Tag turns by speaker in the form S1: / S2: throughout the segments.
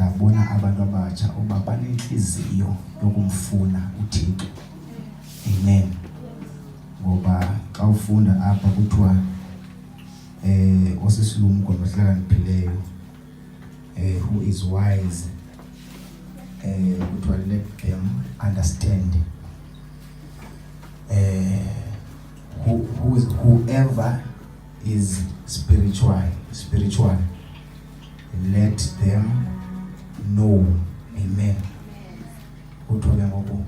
S1: ngabona abantu abatsha uba banenhliziyo yokumfuna uThixo. Amen. Ngoba xa ufunda apha kuthiwa osisilumko nohlakaniphileyo who is wise kuthiwa let them understand. Whoever is spiritual, let them know. Amen. Kuthiwa ke ngoku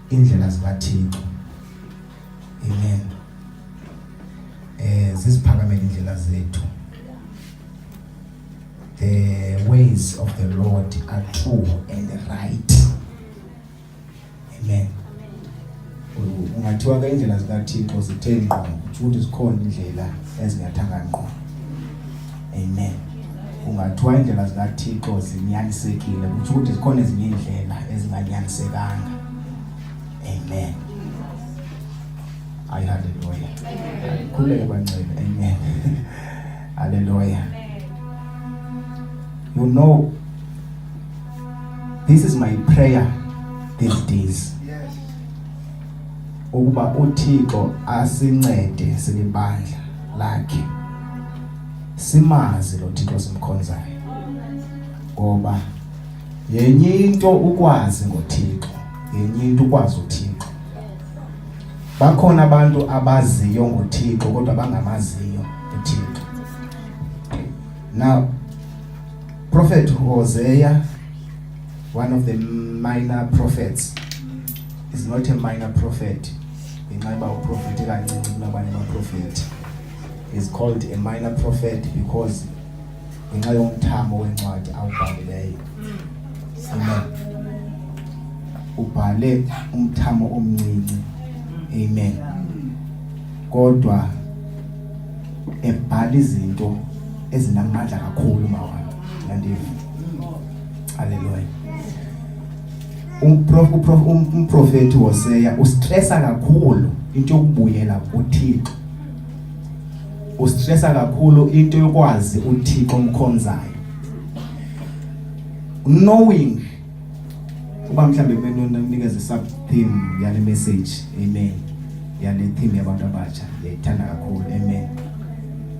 S1: indlela zikaThixo. Amen. Ziziphakamele indlela zethu. The ways of the Lord are true and right. Amen. Ungathiwa ke indlela zikaThixo zithe ngqo, ukuthi zikhona indlela ezingathanga ngqo. Amen. Ungathiwa indlela zikaThixo zinyanisekile, ukuthi zikhona ezinye indlela ezinganyanisekanga. Amen. Hallelujah. Khuleke bancane. Amen. Hallelujah. You know, this is my prayer these days. Ukuba uThixo asincede silibandla lakhe. Simazi lo Thixo simkhonzayo. Ngoba yenye into ukwazi ngoThixo, yenye into ukwazi uThixo. Bakhona abantu abaziyo ngoThixo kodwa bangamaziyo uThixo. Now, Prophet Hosea, one of the minor prophets, is not a minor prophet. Is called a minor prophet because ubhale umthamo omncinci. Amen. Kodwa ebhala izinto ezinamandla kakhulu mawami. Hallelujah. Umprofeti Hosea ustressa kakhulu into yokubuyela kuThixo. Ustressa kakhulu into yokwazi uThixo omkhonzayo. Knowing uba mhlambe benonikeza sub theme yale message. Amen. Yale theme yabantu abatsha ngiyithanda kakhulu. Amen.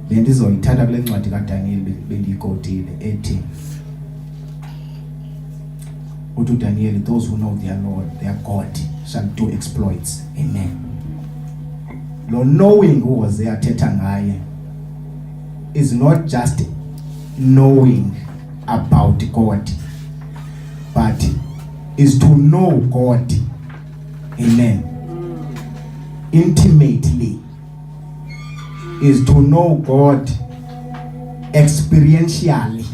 S1: Bendizoyithatha kule ncwadi kaDaniel bendiyikodile ethi uthi Daniel, those who know their Lord, their God, shall do exploits. Amen. Lo knowing who was there athetha ngaye is not just knowing about God, but is to know God. Amen. Intimately. Is to know God experientially.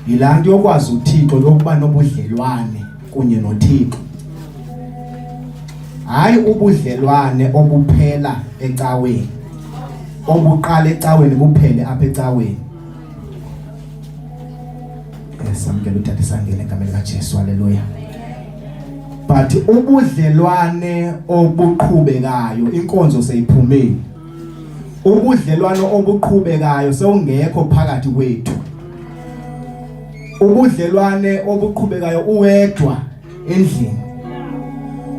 S1: Yilanto yokwazi uThixo yokuba nobudlelwane kunye noThixo. Hayi ubudlelwane obuphela ecaweni. Obuqala ecaweni buphele apha ecaweni. Samkela uthathe sangene egameni kaJesu. Hallelujah. But ubudlelwane obuqhubekayo inkonzo seyiphumile. Ubudlelwane obuqhubekayo sewungekho phakathi kwethu. Ubudlelwane obuqhubekayo uwedwa endlini.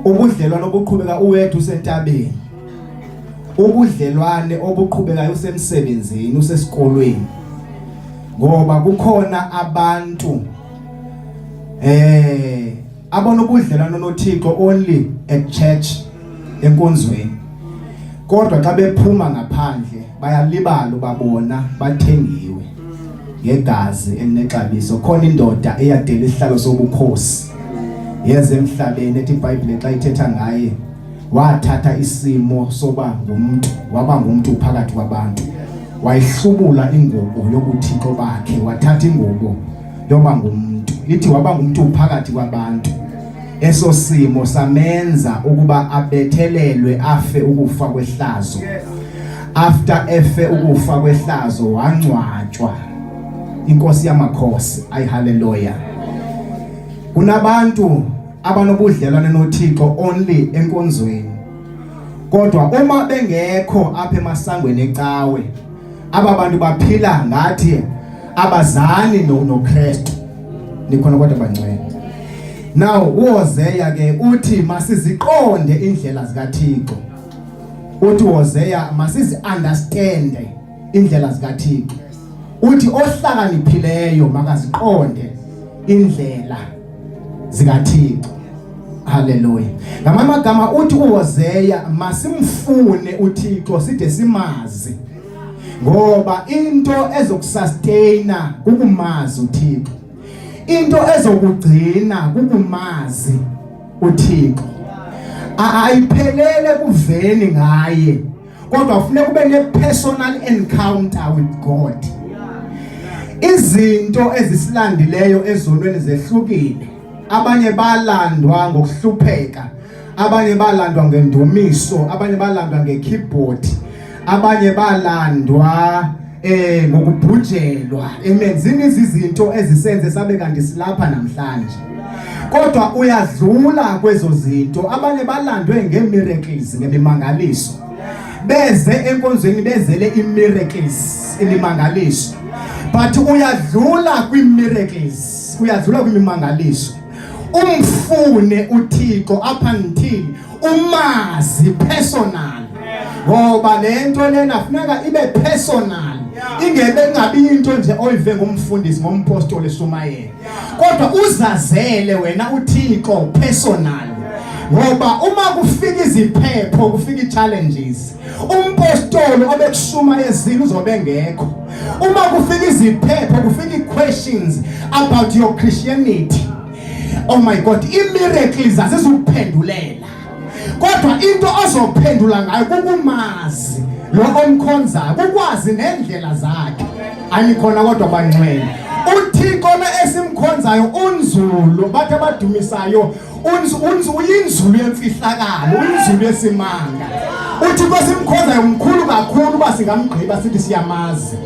S1: Ubudlelwane obuqhubeka uwedwa usentabeni. Ubudlelwane obuqhubekayo usemsebenzini, usesikolweni. Ngoba kukhona abantu abanobudlelwane noThixo only at church enkonzweni. Kodwa xa bephuma ngaphandle bayalibala ubabona bathengiwe ngegazi elinexabiso. Khona indoda eyadela isihlalo sobukhosi yeze emhlabeni ethi iBhayibheli xa ithetha ngaye wathatha isimo soba ngumuntu, waba ngumuntu phakathi kwabantu. Wayihlubula ingubo yobuthixo bakhe, wathatha ingubo yoba ngumuntu. Ithi waba ngumuntu phakathi kwabantu. Eso simo samenza ukuba abethelelwe afe ukufa kwehlazo. After efe ukufa kwehlazo wangcwatshwa. Inkosi yamakhosi. Ay hallelujah. Kunabantu abanobudlelwane noThixo only enkonzweni. Kodwa uma bengekho apha emasangweni ecawe, aba bantu baphila ngathi abazani noKristu nikhona kodwa bangcwele. Now uHosea ke uthi masiziqonde indlela zikaThixo. Uthi uHosea masizi understand indlela zikaThixo. Uthi ohlakaniphileyo makaziqonde indlela zikaThixo. Hallelujah. Ngamagama uthi uHosea masimfune uThixo side simazi. Ngoba into ezokusustaina kukumazi uThixo. Into ezokugcina kukumazi uThixo. Ayiphelele kuveni ngaye. Kodwa kufanele kube ne-personal encounter with God. Izinto ezisilandileyo ezonweni zehlukile. Abanye balandwa ngokuhlupheka, abanye balandwa ngendumiso, abanye balandwa ngekeyboard, abanye balandwa ngokubhujelwa. Amen. Zinizi izinto ezisenze sabe kanti silapha namhlanje. Kodwa uyadlula kwezo zinto. Abanye balandwe ngemiracles, ngemimangaliso. Beze enkonzweni bezele imiracles, imimangaliso. But uyadlula kwimiracles, uyadlula kwimimangaliso. Umfune uThixo up until umazi personal. Ngoba lento lena kufuneka ibe personal. Ingebe ngabi into nje oyive ngumfundisi ngompostoli eShumayela. Kodwa uzazele wena uThixo personal. Ngoba uma kufika iziphepho, kufika i-challenges, umpostoli obekushuma ezini uzobe ngekho. Uma kufika iziphepho, kufika i-questions about your Christianity. Oh my God, i-miracles azizukuphendulela. Kodwa into ozophendula ngayo kukumazi lo omkhonzayo, ukwazi nendlela zakhe. Anikhona kodwa bangcwele. uThixo esimkhonzayo unzulu, bathi abadumisayo uyinzulu yemfihlakalo, uyinzulu yesimanga. uThixo esimkhonzayo umkhulu kakhulu basingamgqiba sithi siyamazi.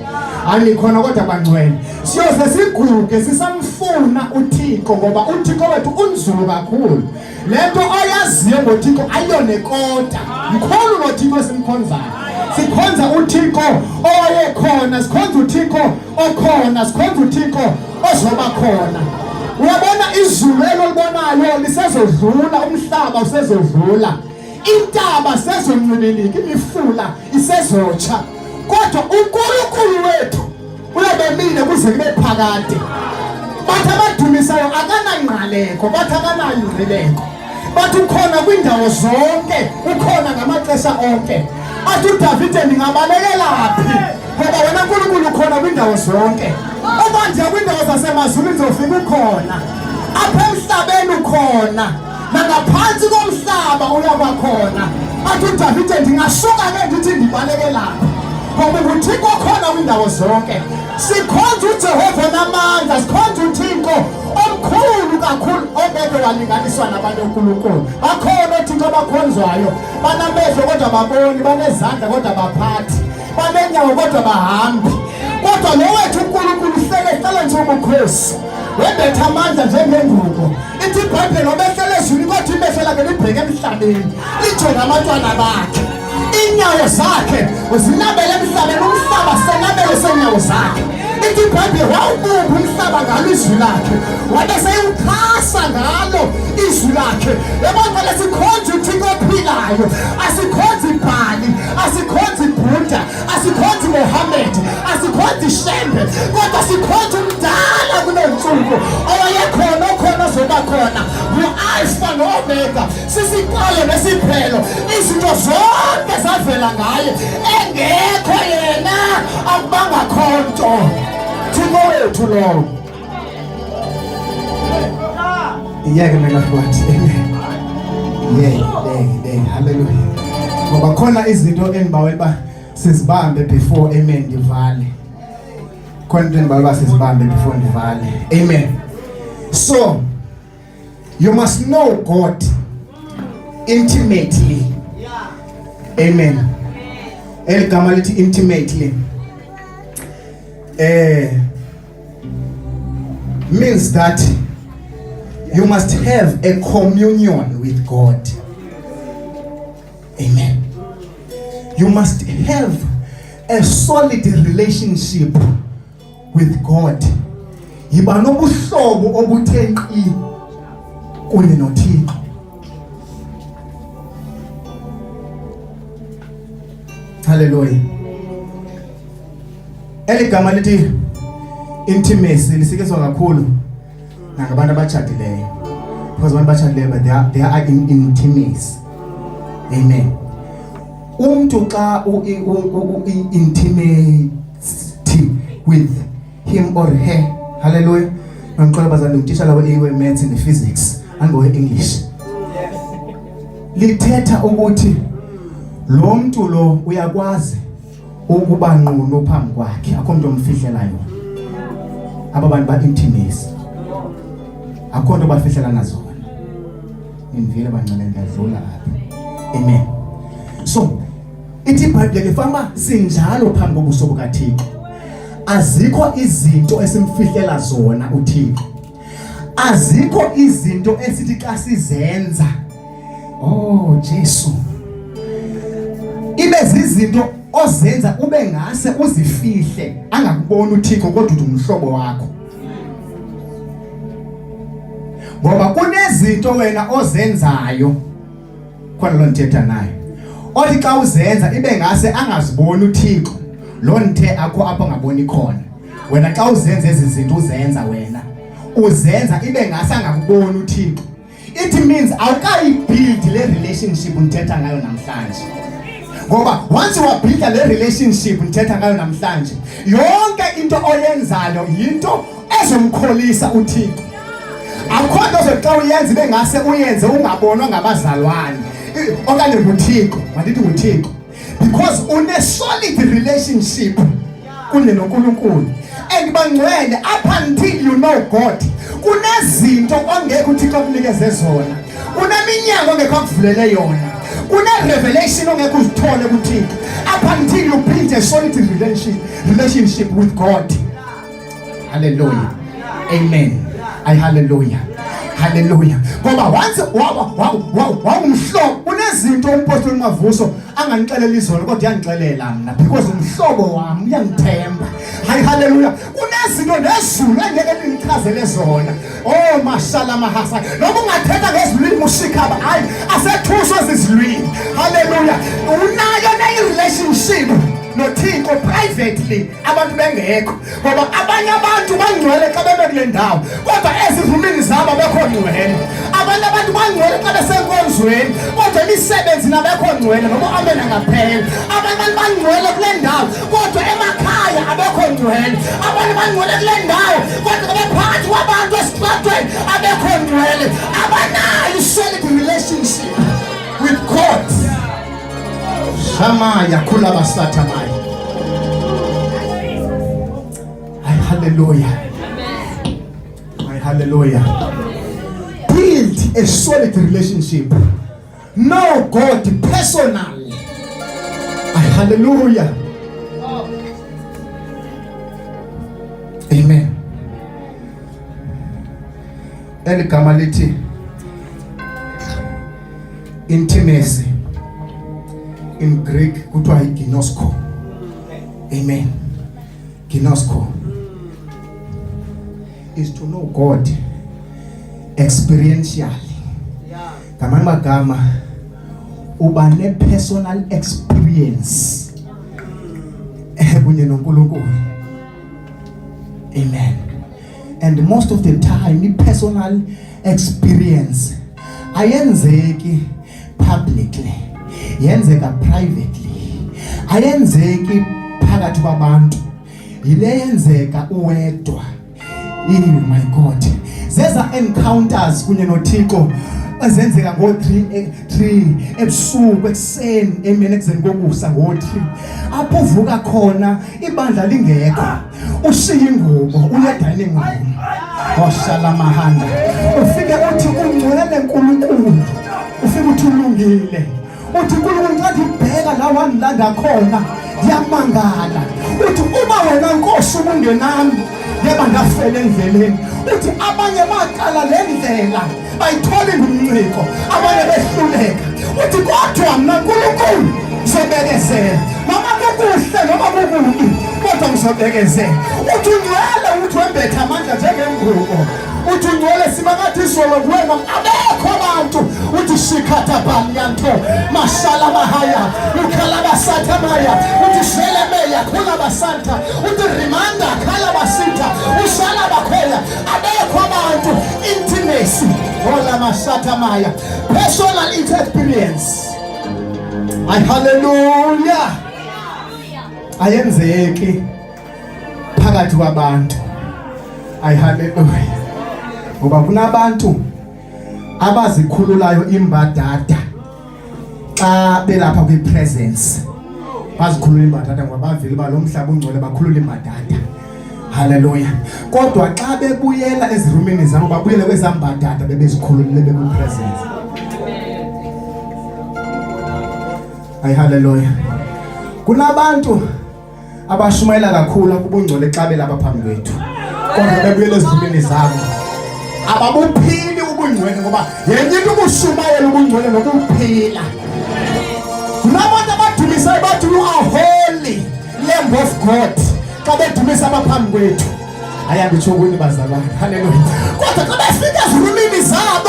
S1: Anikhona kodwa bangcwele. Siyoze siguge sisamfuna uThixo ngoba uThixo wethu unzulu kakhulu. Lento oyaziyo ngoThixo ayonekota. Mkhulu noThixo esimkhonzayo. Sikhonza uThixo owayekhona, sikhonza uThixo okhona, sikhonza uThixo ozoba khona. Uyabona izulu elolibonayo lisezodlula, umhlaba usezodlula, intaba sezoncibilika, imifula isezotsha. Kodwa uNkulunkulu wethu uyabemile kuze kube phakade. Bathi abadumisayo akanangqaleko, bathi akanangqileko. Bathi ukhona kwindawo zonke, ukhona ngamaxesha onke. Athi uDavide ningabalekela phi? Ngoba wena uNkulunkulu ukhona kwindawo zonke. Uma nje kwindawo zasemazulu uzofika ukhona. Apha emhlabeni ukhona. Nangaphansi komhlaba uyaba khona. Athi uDavide ndingasuka ke ndithi ndibalekela phi? Ngoba uThixo ukhona kwindawo zonke. Sikhonza uJehova namandla, sikhonza uThixo omkhulu kakhulu obeke walinganiswa nabantu uNkulunkulu. Bakhona uThixo abakhonzwayo, banamehlo kodwa baboni, banezandla kodwa baphathi, banenyawo kodwa bahambi. Kodwa lo wethu uNkulunkulu uhlala nje ubukhosi. Webetha amandla njengengubo. Ithi iBhayibheli obehlele ezulwini kodwa imehlo lakhe libheke emhlabeni, lijonga abantwana bakhe. Inyawo zakhe uzinabele emhlabeni, umhlaba senabele senyawo zakhe. Ithi iBhayibheli wawubumba umhlaba ngalo izwi lakhe, wabe seyukhasa ngalo izwi lakhe. Yabona lesikhonza uThixo ophilayo, asikhonzi Bhali, asikhonzi Buddha, asikhonzi Muhammad, asikhonzi Shembe, kodwa sikhonza umdala kunensuku owayekhona okhona zoba khona, uAlpha noOmega, sisiqalo nesiphelo, izinto zonke zavela ngaye, engekho yena akubanga khonto. Thixo wethu lo. Iyeke mina futhi. Yeah, hallelujah. Ngoba khona izinto engibawe ba sizibambe before amen ngivale. Khona into engibawe ba sizibambe before ngivale. Amen. So you must know God intimately. Amen. Eligama lithi intimately means that you must have a communion with God. Amen. You must have a solid relationship with God. Yiba nobuhlobo obuthe nkqi kunye noThixo. Hallelujah. Eligama lithi intimacy lisikezwa kakhulu ngabantu abachadileyo. Because abantu abachadileyo but they are in intimacy. Amen. Umuntu xa intimate with him or her. Hallelujah. Ngicela bazali utitsha lawo ewe maths and physics angowe English. Lithetha ukuthi lo muntu lo uyakwazi ukuba ngqono phambi kwakhe akho umuntu omfihlelayo. Aba bantu ba intimacy. Akho nto bafihlelana zona. Ngivile bancane ngiyadlula apha. Amen. So ithi iBhayibhile ke famba sinjalo phambi kobuso bukaThixo. Azikho izinto esimfihlela zona uThixo. Azikho izinto esithi xa sizenza oh Jesu ibe zizinto ozenza ube ngase uzifihle angakubona uThixo kodwa umhlobo wakho. Ngoba kunezinto wena ozenzayo khona lo nthetha naye. Othi xa uzenza ibe ngase angaziboni uThixo. Lo nthe akho apho ngaboni khona. Wena xa uzenza ezi zinto uzenza wena. Uzenza ibe ngase angakuboni uThixo. It means awukayibuild le relationship unthetha ngayo namhlanje. Ngoba once you build le relationship unthetha ngayo namhlanje, yonke into oyenzayo yinto ezomkholisa uThixo. Akho nto xa uyenza ibe ngase uyenze ungabonwa ngabazalwane okanye nguThixo, mandithi nguThixo. Because une solid relationship kunye noNkulunkulu. And bangcwele up until you know God. Kunezinto ongeke uThixo akunikeze zona. Kuneminyango ongeke akuvulele yona. Kune revelation ongeke uzithole kuThixo up until you build a solid relationship with God. Hallelujah. Amen. Hallelujah. Hallelujah. Ngoba once umhlobo kunezinto umpostoli Mavuso anganixelela izolo kodwa yanixelela mina because umhlobo wami uyangithemba. Hallelujah. Kunezinto nezulu engeke nichazele zona. Oh mashallah mahasa. Noma ungathetha ngezilwimi ushikaba hayi asethuswa zizilwimi. Hallelujah. Unayo ne relationship noThixo privately abantu bengekho ngoba abanye abantu bangcwele xa bebe kule ndawo kodwa ezivumini zabo bekho ngcwele. Abanye abantu bangcwele xa besenkonzweni kodwa imisebenzi nabekho ngcwele ngoba amena ngaphela. Abanye abantu bangcwele kule ndawo kodwa emakhaya abekho ngcwele. Abanye bangcwele kule ndawo kodwa bephakathi kwabantu esixatweni abekho ngcwele. Abanayo solid relationship with God. Shama yakula basata mai. Hallelujah. Hallelujah. Build a solid relationship. Know God personally. Hallelujah. Amen. Eligama lithi intimacy. In Greek kuthiwa iginosko. Amen. Ginosko is to know God experientially. Ngamanye amagama uba ne personal experience kunye noNkulunkulu. Amen. And most of the time the personal experience ayenzeki publicly. Yenzeka privately. Ayenzeki phakathi kwabantu. Ile yenzeka uwedwa. My God. Zeza encounters kunye noThixo ezenzeka ngo-3 ebusuku ekuseni emini ekuzeni kokusa ngo-3 apho uvuka khona ibandla lingekho ushiya ingubo uya dining room washala mahanda ufike uthi ungcwele uNkulunkulu ufike uthi ulungile uthi uNkulunkulu ncathi ubheka la wangilanda khona yamangala uthi uma wena Nkosi ungenami yeba ngafela endleleni uthi abanye baqala le ndlela bayithole ngumnciko abanye behluleka uthi kodwa mina uNkulunkulu ngisebekezela noma kukuhle noma kukubi kodwa ngizobekezela. Uthi ungcwele, uthi wembethe amandla njengengubo. Uthi ungcwele simakade izolo kuwena abekho abantu. Uthi shikhatha banyanto mashala mahaya ukhala basatha maya. Uthi shele meya khula basanta. Uthi rimanda khala basita ushala bakhoya abekho abantu. Intimacy ola mashatha maya, personal experience. Ay hallelujah. Ayenzeki phakathi kwabantu. Ay hallelujah. Ngoba kunabantu abazikhululayo imbadada xa belapha kwi-presence. Bazikhulula imbadada ngoba bavile ba lo mhlaba ungcwele bakhulula imbadada. Hallelujah. Kodwa xa bebuyela ezirumini zabo babuyele kwezambadada bebezikhululile bekwi-presence. Ay hallelujah. Kunabantu abashumayela kakhulu kubungcwele xa belapha phambi kwethu. Kodwa bebuyele ezirumini zabo ababuphili ubungcwele ngoba yenye into ubushumayela ubungcwele nokuphila. Kunabantu abadumisayo bathi you are holy, Lamb of God. Xa bedumisa abaphambi kwethu ayanditsho kuni bazalwane. Hallelujah. Kodwa xa befika ezirumini zabo